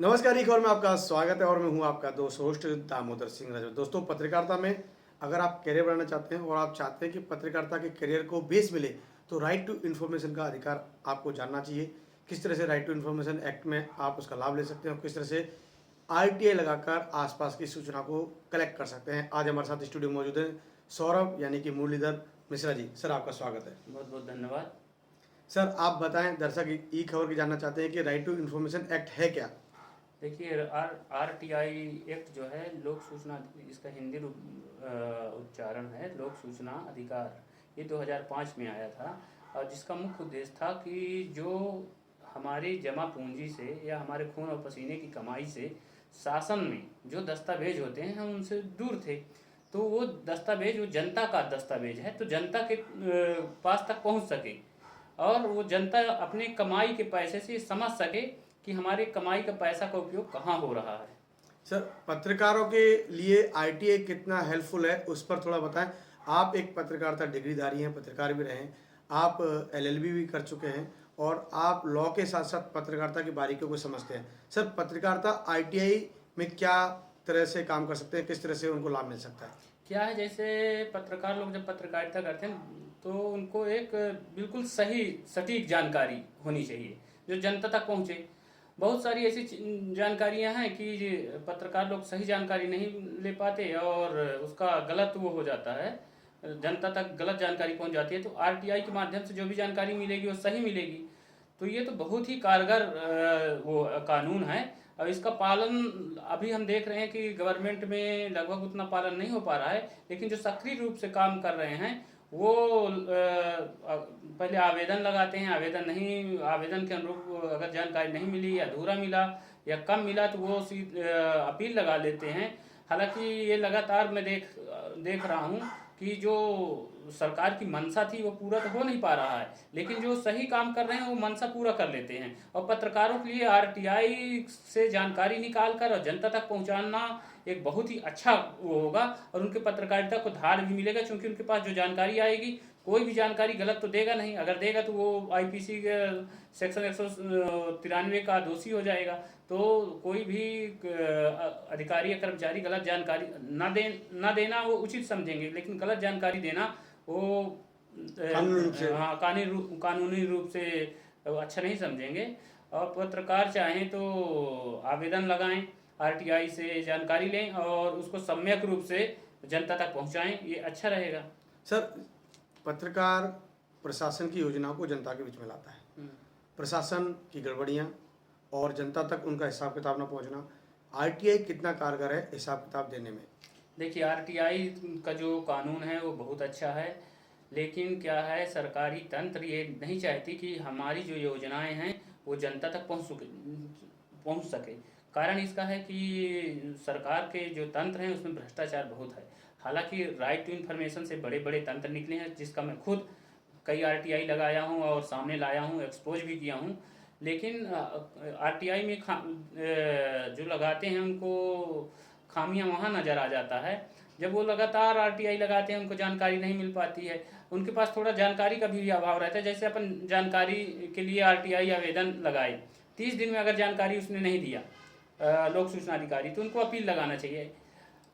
नमस्कार। एक और में आपका स्वागत है और मैं हूं आपका दोस्त होस्ट दामोदर सिंह राजपूत। दोस्तों, पत्रकारिता में अगर आप करियर बनाना चाहते हैं और आप चाहते हैं कि पत्रकारिता के करियर को बेस मिले, तो राइट टू इन्फॉर्मेशन का अधिकार आपको जानना चाहिए। किस तरह से राइट टू इन्फॉर्मेशन एक्ट में आप उसका लाभ ले सकते हैं और किस तरह से आरटीआई लगाकर आसपास की सूचना को कलेक्ट कर सकते हैं। आज हमारे साथ स्टूडियो में मौजूद हैं सौरभ यानी कि मुरलीधर मिश्रा जी। सर, आपका स्वागत है। बहुत बहुत धन्यवाद। सर, आप बताएं, दर्शक ई खबर की जानना चाहते हैं कि राइट टू इन्फॉर्मेशन एक्ट है क्या। देखिए, आर टी आई एक्ट जो है लोक सूचना, इसका हिंदी उच्चारण है लोक सूचना अधिकार। ये 2005 में आया था और जिसका मुख्य उद्देश्य था कि जो हमारी जमा पूंजी से या हमारे खून और पसीने की कमाई से शासन में जो दस्तावेज होते हैं हम उनसे दूर थे। तो वो दस्तावेज वो जनता का दस्तावेज है, तो जनता के पास तक पहुंच सके और वो जनता अपने कमाई के पैसे से समझ सके कि हमारे कमाई का पैसा का उपयोग कहाँ हो रहा है। सर, पत्रकारों के लिए आईटीआई कितना हेल्पफुल है उस पर थोड़ा बताएं। आप एक पत्रकारिता डिग्रीधारी हैं, पत्रकार भी रहे हैं, आप एलएलबी भी कर चुके हैं और आप लॉ के साथ साथ पत्रकारिता की बारीकियों को समझते हैं। सर, पत्रकारिता आईटीआई में क्या तरह से काम कर सकते हैं, किस तरह से उनको लाभ मिल सकता है? क्या है, जैसे पत्रकार लोग जब पत्रकारिता करते हैं तो उनको एक बिल्कुल सही सटीक जानकारी होनी चाहिए जो जनता तक पहुँचे। बहुत सारी ऐसी जानकारियां हैं कि पत्रकार लोग सही जानकारी नहीं ले पाते और उसका गलत वो हो जाता है, जनता तक गलत जानकारी पहुंच जाती है। तो आरटीआई के माध्यम से जो भी जानकारी मिलेगी वो सही मिलेगी। तो ये तो बहुत ही कारगर वो कानून है। अब इसका पालन अभी हम देख रहे हैं कि गवर्नमेंट में लगभग उतना पालन नहीं हो पा रहा है, लेकिन जो सक्रिय रूप से काम कर रहे हैं वो पहले आवेदन लगाते हैं। आवेदन के अनुरूप अगर जानकारी नहीं मिली या अधूरा मिला या कम मिला तो वो अपील लगा लेते हैं। हालांकि ये लगातार मैं देख रहा हूँ कि जो सरकार की मंशा थी वो पूरा तो हो नहीं पा रहा है, लेकिन जो सही काम कर रहे हैं वो मंशा पूरा कर लेते हैं। और पत्रकारों के लिए आरटीआई से जानकारी निकाल कर और जनता तक पहुंचाना एक बहुत ही अच्छा वो होगा और उनके पत्रकारिता को धार भी मिलेगा, क्योंकि उनके पास जो जानकारी आएगी, कोई भी जानकारी गलत तो देगा नहीं। अगर देगा तो वो आईपीसी के सेक्शन 193 का दोषी हो जाएगा। तो कोई भी अधिकारी या कर्मचारी गलत जानकारी ना देना वो उचित समझेंगे, लेकिन गलत जानकारी देना वो कानूनी रूप से हाँ कानूनी रूप से अच्छा नहीं समझेंगे। और पत्रकार चाहें तो आवेदन लगाएं, आरटीआई से जानकारी लें और उसको सम्यक रूप से जनता तक पहुंचाएं, ये अच्छा रहेगा। सर, पत्रकार प्रशासन की योजनाओं को जनता के बीच में लाता है। प्रशासन की गड़बड़ियाँ और जनता तक उनका हिसाब किताब ना पहुंचना, आरटीआई कितना कारगर है हिसाब किताब देने में? देखिए, आरटीआई का जो कानून है वो बहुत अच्छा है, लेकिन क्या है, सरकारी तंत्र ये नहीं चाहती कि हमारी जो योजनाएं हैं वो जनता तक पहुंच सके। कारण इसका है कि सरकार के जो तंत्र हैं उसमें भ्रष्टाचार बहुत है। हालांकि राइट टू इन्फॉर्मेशन से बड़े बड़े तंत्र निकले हैं, जिसका मैं खुद कई आरटीआई लगाया हूं और सामने लाया हूं, एक्सपोज भी किया हूं। लेकिन आरटीआई में जो लगाते हैं उनको खामियां वहाँ नज़र आ जाता है। जब वो लगातार आरटीआई लगाते हैं उनको जानकारी नहीं मिल पाती है, उनके पास थोड़ा जानकारी का भी अभाव रहता है। जैसे अपन जानकारी के लिए आरटीआई आवेदन लगाए, 30 दिन में अगर जानकारी उसने नहीं दिया लोक सूचना अधिकारी, तो उनको अपील लगाना चाहिए।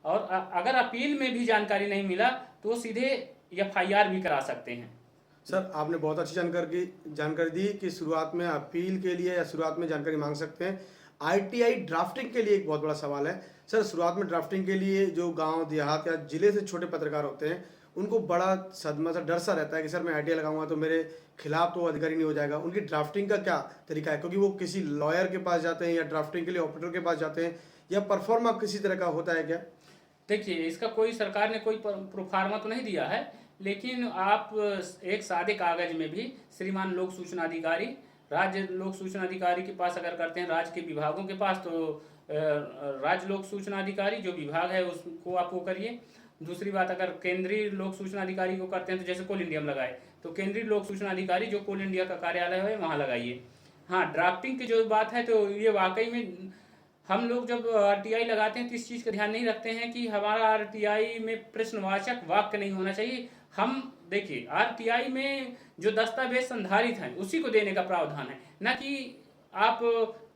और अगर अपील में भी जानकारी नहीं मिला तो सीधे एफआईआर भी करा सकते हैं। सर, आपने बहुत अच्छी जानकारी दी कि शुरुआत में अपील के लिए या शुरुआत में जानकारी मांग सकते हैं। आईटीआई ड्राफ्टिंग के लिए एक बहुत बड़ा सवाल है। सर, शुरुआत में ड्राफ्टिंग के लिए जो गांव देहात या जिले से छोटे पत्रकार होते हैं उनको बड़ा सदमा सा डर सा रहता है कि सर मैं आईटीआई लगाऊंगा तो मेरे खिलाफ तो अधिकारी नहीं हो जाएगा। उनकी ड्राफ्टिंग का क्या तरीका है, क्योंकि वो किसी लॉयर के पास जाते हैं या ड्राफ्टिंग के लिए ऑपरेटर के पास जाते हैं, या परफॉर्मा किसी तरह का होता है क्या? देखिए, इसका कोई सरकार ने कोई प्रोफार्मा तो नहीं दिया है, लेकिन आप एक सादे कागज में भी श्रीमान लोक सूचना अधिकारी, राज्य लोक सूचना अधिकारी के पास अगर करते हैं, राज्य के विभागों के पास, तो राज्य लोक सूचना अधिकारी जो विभाग है उसको आप वो करिए। दूसरी बात, अगर केंद्रीय लोक सूचना अधिकारी को करते हैं तो जैसे कोल इंडिया में लगाए, तो केंद्रीय लोक सूचना अधिकारी जो कोल इंडिया का कार्यालय है वहाँ लगाइए। हाँ, ड्राफ्टिंग की जो बात है तो ये वाकई में हम लोग जब आरटीआई लगाते हैं तो इस चीज़ का ध्यान नहीं रखते हैं कि हमारा आरटीआई में प्रश्नवाचक वाक्य नहीं होना चाहिए। हम देखिए, आरटीआई में जो दस्तावेज संधारित हैं उसी को देने का प्रावधान है, न कि आप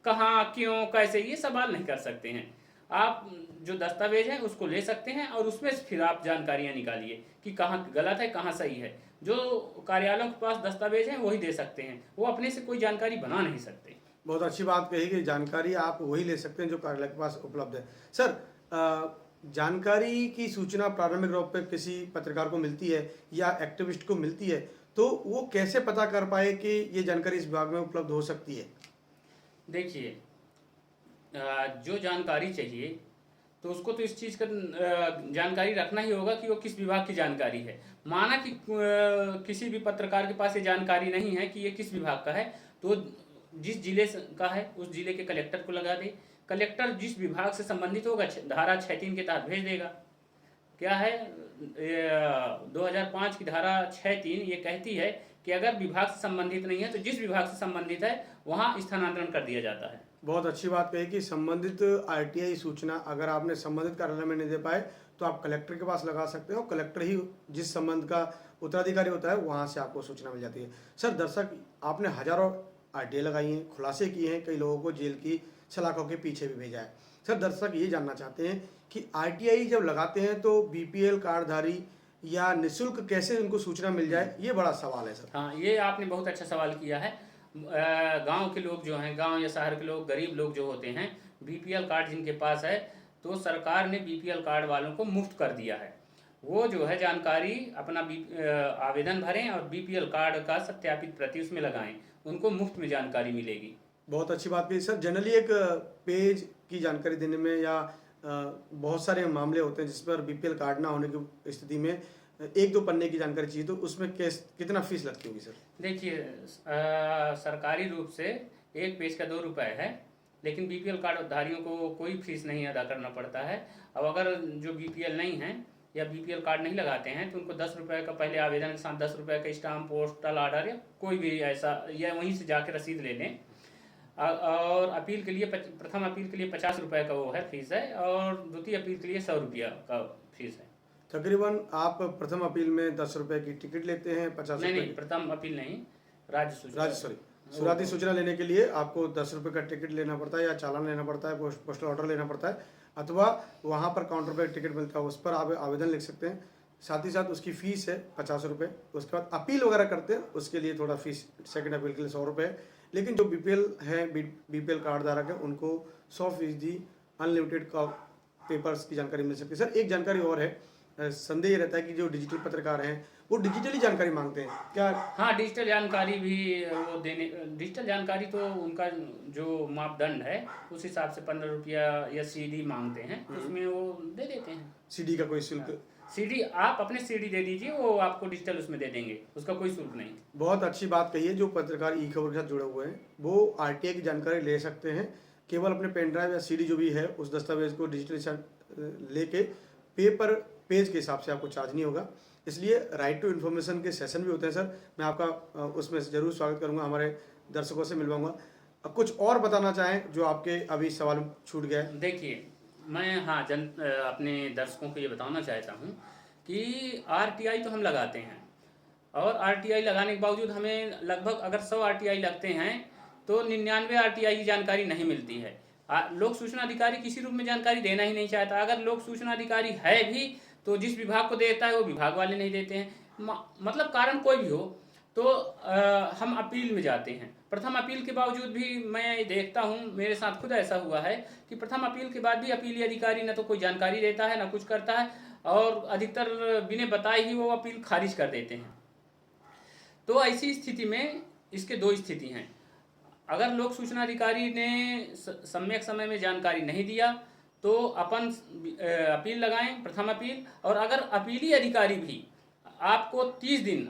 कहाँ, क्यों, कैसे, ये सवाल नहीं कर सकते हैं। आप जो दस्तावेज है उसको ले सकते हैं और उसमें से फिर आप जानकारियां निकालिए कि कहाँ गलत है, कहाँ सही है। जो कार्यालयों के पास दस्तावेज हैं वही दे सकते हैं, वो अपने से कोई जानकारी बना नहीं सकते। बहुत अच्छी बात कही कि जानकारी आप वही ले सकते हैं जो कार्यालय के पास उपलब्ध है। सर, जानकारी की सूचना प्रारंभिक रूप पे किसी पत्रकार को मिलती है या एक्टिविस्ट को मिलती है, तो वो कैसे पता कर पाए कि ये जानकारी इस विभाग में उपलब्ध हो सकती है? देखिए, जो जानकारी चाहिए तो उसको तो इस चीज़ का जानकारी रखना ही होगा कि वो किस विभाग की जानकारी है। माना कि किसी भी पत्रकार के पास ये जानकारी नहीं है कि ये किस विभाग का है, तो जिस जिले का है उस जिले के कलेक्टर को लगा दे। कलेक्टर जिस विभाग से संबंधित होगा धारा 6(3) के तहत भेज देगा। क्या है, 2005 की धारा 6(3) ये कहती है कि अगर विभाग से संबंधित नहीं है तो जिस विभाग से संबंधित है वहाँ स्थानांतरण कर दिया जाता है। बहुत अच्छी बात कही कि संबंधित आरटीआई सूचना अगर आपने संबंधित कार्यालय में नहीं दे पाए तो आप कलेक्टर के पास लगा सकते हो। कलेक्टर ही जिस संबंध का उत्तराधिकारी होता है वहाँ से आपको सूचना मिल जाती है। सर, दर्शक, आपने हजारों आरटीआई लगाई हैं, खुलासे किए हैं, कई लोगों को जेल की सलाखों के पीछे भी भेजा है। सर, दर्शक ये जानना चाहते हैं कि आरटीआई जब लगाते हैं तो बीपीएल कार्डधारी या निःशुल्क कैसे उनको सूचना मिल जाए, ये बड़ा सवाल है सर। हाँ, ये आपने बहुत अच्छा सवाल किया है। गांव के लोग जो हैं, गांव या शहर के लोग, गरीब लोग जो होते हैं, बीपीएल कार्ड जिनके पास है, तो सरकार ने बीपीएल कार्ड वालों को मुफ्त कर दिया है। वो जो है जानकारी अपना आवेदन भरें और बीपीएल कार्ड का सत्यापित प्रति उसमें लगाएं, उनको मुफ्त में जानकारी मिलेगी। बहुत अच्छी बात कही सर। जनरली एक पेज की जानकारी देने में या बहुत सारे मामले होते हैं जिस पर बीपीएल कार्ड ना होने की स्थिति में 1-2 पन्ने की जानकारी चाहिए, तो उसमें कितना फीस लगती होगी सर? देखिए, सरकारी रूप से एक पेज का 2 रुपये है, लेकिन बीपीएल कार्ड धारियों को कोई फीस नहीं अदा करना पड़ता है। अब अगर जो बीपीएल नहीं है या बीपीएल कार्ड नहीं लगाते हैं तो उनको 10 रुपये का पहले आवेदन के साथ 10 रुपये का स्टाम्प, पोस्टल ऑर्डर या कोई भी ऐसा, या वहीं से जाके रसीद ले लें। और अपील के लिए, प्रथम अपील के लिए 50 रुपये का वो है फीस है, और द्वितीय अपील के लिए 100 रुपया का फीस है। तकरीबन आप प्रथम अपील में 10 रुपये की टिकट लेते हैं, 50 रुपये? नहीं, प्रथम अपील नहीं, शुरुआती सूचना लेने के लिए आपको 10 रुपये का टिकट लेना पड़ता है या चालान लेना पड़ता है, पोस्टल ऑर्डर लेना पड़ता है, अथवा वहाँ पर काउंटर पर टिकट मिलता है, उस पर आप आवेदन लिख सकते हैं। साथ ही साथ उसकी फ़ीस है 50 रुपये। उसके बाद अपील वगैरह करते हैं उसके लिए थोड़ा फीस, सेकंड अपील के लिए 100 रुपये। लेकिन जो बीपीएल है, बीपीएल कार्ड धारक है, उनको 100% अनलिमिटेड का पेपर्स की जानकारी मिल सकती है। सर, एक जानकारी और है, संदेह रहता है कि जो डिजिटल पत्रकार हैं वो डिजिटली जानकारी मांगते हैं क्या? हाँ, डिजिटल जानकारी भी वो देने, डिजिटल जानकारी तो उनका जो मापदंड है उस हिसाब से 15 रुपया या सीडी मांगते हैं, उसमें वो दे देते हैं। सीडी का कोई शुल्क? सीडी आप अपने सीडी दे दीजिए, वो आपको डिजिटल उसमें दे देंगे, उसका कोई शुल्क नहीं। बहुत अच्छी बात कही है। जो पत्रकार ई खबर के साथ जुड़े हुए हैं वो आरटीआई की जानकारी ले सकते हैं, केवल अपने पेन ड्राइव या सीडी जो भी है उस दस्तावेज को डिजिटली लेके पेपर पेज के हिसाब से आपको चार्ज नहीं होगा। इसलिए राइट टू इन्फॉर्मेशन के सेशन भी होते हैं सर, मैं आपका उसमें ज़रूर स्वागत करूंगा, हमारे दर्शकों से मिलवाऊंगा। कुछ और बताना चाहें जो आपके अभी सवाल छूट गया है? देखिए, मैं अपने दर्शकों को ये बताना चाहता हूँ कि आरटीआई तो हम लगाते हैं, और आरटीआई लगाने के बावजूद हमें लगभग अगर 100 आरटीआई लगते हैं तो 99 आरटीआई की जानकारी नहीं मिलती है। लोक सूचना अधिकारी किसी रूप में जानकारी देना ही नहीं चाहता। अगर लोक सूचना अधिकारी है भी तो जिस विभाग को देता है वो विभाग वाले नहीं देते हैं। मतलब कारण कोई भी हो, तो हम अपील में जाते हैं। प्रथम अपील के बावजूद भी मैं देखता हूँ, मेरे साथ खुद ऐसा हुआ है कि प्रथम अपील के बाद भी अपीली अधिकारी न तो कोई जानकारी देता है, न कुछ करता है, और अधिकतर बिना बताए ही वो अपील खारिज कर देते हैं। तो ऐसी स्थिति में इसके 2 स्थिति हैं। अगर लोक सूचना अधिकारी ने सम्यक समय में जानकारी नहीं दिया तो अपन अपील लगाएं, प्रथम अपील। और अगर अपीली अधिकारी भी आपको 30 दिन,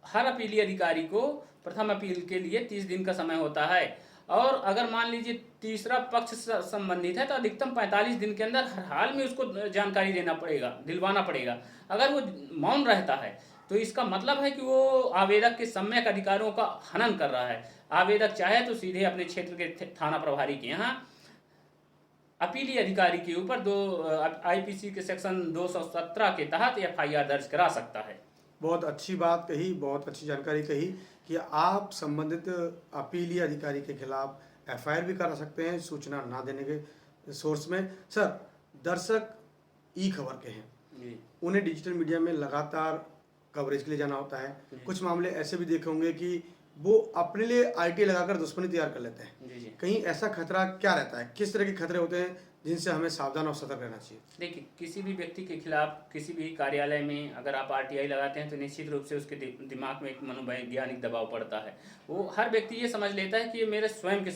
हर अपीली अधिकारी को प्रथम अपील के लिए 30 दिन का समय होता है, और अगर मान लीजिए तीसरा पक्ष संबंधित है तो अधिकतम 45 दिन के अंदर हर हाल में उसको जानकारी देना पड़ेगा, दिलवाना पड़ेगा। अगर वो मौन रहता है तो इसका मतलब है कि वो आवेदक के सम्यक अधिकारों का हनन कर रहा है। आवेदक चाहे तो सीधे अपने क्षेत्र के थाना प्रभारी के यहाँ अपीली अधिकारी के ऊपर आईपीसी के सेक्शन 217 के तहत एफआईआर दर्ज करा सकता है। बहुत अच्छी बात कही, बहुत अच्छी जानकारी कही कि आप संबंधित अपीली अधिकारी के खिलाफ एफआईआर भी करा सकते हैं सूचना ना देने के सोर्स में। सर, दर्शक ई खबर के हैं, जी उन्हें डिजिटल मीडिया में लगातार कवरेज के लिए जाना होता है। कुछ मामले ऐसे भी देखे होंगे कि वो अपने लिए आईटी लगाकर दुश्मनी तैयार कर लेते हैं। जी जी कहीं ऐसा खतरा क्या रहता है, किस तरह के खतरे होते हैं जिनसे हमें सावधान और सतर्क रहना चाहिए? देखिए, किसी भी व्यक्ति के खिलाफ किसी भी कार्यालय में अगर आप आरटीआई लगाते हैं तो निश्चित रूप से उसके दिमाग में एक मनोवैज्ञानिक दबाव पड़ता है। वो हर व्यक्ति ये समझ लेता है कि ये मेरे स्वयं के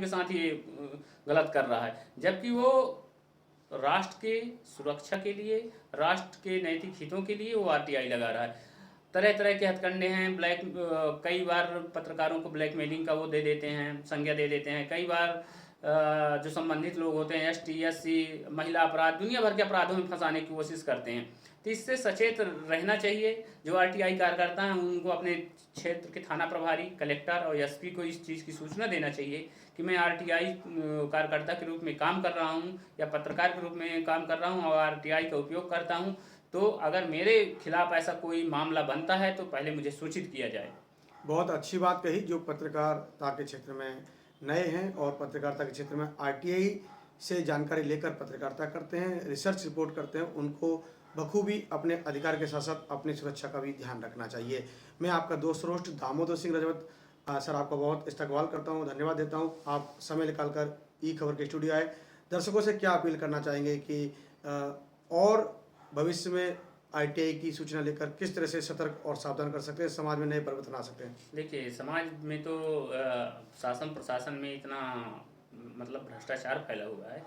साथ ये गलत कर रहा है, जबकि वो राष्ट्र के सुरक्षा के लिए, राष्ट्र के नैतिक हितों के लिए वो आरटीआई लगा रहा है। तरह तरह के हथकंडे हैं। कई बार पत्रकारों को ब्लैकमेलिंग का वो दे देते हैं, संज्ञा दे देते हैं। कई बार जो संबंधित लोग होते हैं, एसटी, एससी, महिला अपराध, दुनिया भर के अपराधों में फंसाने की कोशिश करते हैं। तो इससे सचेत रहना चाहिए। जो आरटीआई कार्यकर्ता हैं उनको अपने क्षेत्र के थाना प्रभारी, कलेक्टर और एसपी को इस चीज़ की सूचना देना चाहिए कि मैं आरटीआई कार्यकर्ता के रूप में काम कर रहा हूं या पत्रकार के रूप में काम कर रहा हूं और आरटीआई का उपयोग करता हूं। तो अगर मेरे खिलाफ ऐसा कोई मामला बनता है तो पहले मुझे सूचित किया जाए। बहुत अच्छी बात कही। जो पत्रकारिता के क्षेत्र में नए हैं और पत्रकारिता के क्षेत्र में आरटीआई से जानकारी लेकर पत्रकारिता करते हैं, रिसर्च रिपोर्ट करते हैं, उनको बखूबी अपने अधिकार के साथ साथ अपनी सुरक्षा का भी ध्यान रखना चाहिए। मैं आपका दोस्त रोस्ट दामोदर सिंह रजवत सर आपका बहुत इस्तकबाल करता हूँ, धन्यवाद देता हूँ। आप समय निकालकर ई खबर के स्टूडियो आए। दर्शकों से क्या अपील करना चाहेंगे कि और भविष्य में आईटीआई की सूचना लेकर किस तरह से सतर्क और सावधान कर सकते हैं, समाज में नए परिवर्तन आ सकते हैं? देखिए, समाज में तो शासन प्रशासन में इतना मतलब भ्रष्टाचार फैला हुआ है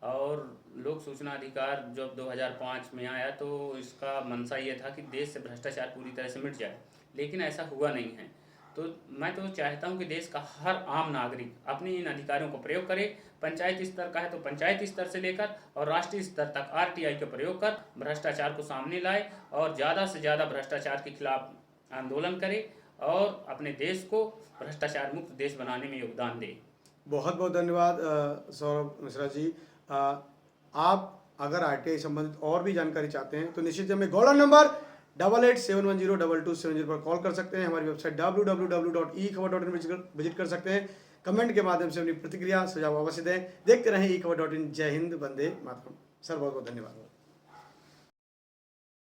और लोक सूचना अधिकार जब 2005 में आया तो इसका मंशा ये था कि देश से भ्रष्टाचार पूरी तरह से मिट जाए, लेकिन ऐसा हुआ नहीं है। तो मैं तो चाहता हूं कि देश का हर आम नागरिक अपने इन अधिकारों को प्रयोग करे। पंचायत स्तर का है तो पंचायत स्तर से लेकर और राष्ट्रीय स्तर तक आरटीआई का प्रयोग कर भ्रष्टाचार को सामने लाए और ज़्यादा से ज़्यादा भ्रष्टाचार के खिलाफ आंदोलन करे और अपने देश को भ्रष्टाचार मुक्त देश बनाने में योगदान दे। बहुत बहुत धन्यवाद सौरभ मिश्रा जी। आप अगर आरटीआई संबंधित और भी जानकारी चाहते हैं तो निश्चित हमें गोल्डन नंबर 8871022770 पर कॉल कर सकते हैं। हमारी वेबसाइट www.ekhabar.in विजिट कर सकते हैं। कमेंट के माध्यम से अपनी प्रतिक्रिया सुझाव अवश्य दें। देखते रहें ई खबर.in। जय हिंद, वंदे मातरम। सर बहुत बहुत धन्यवाद।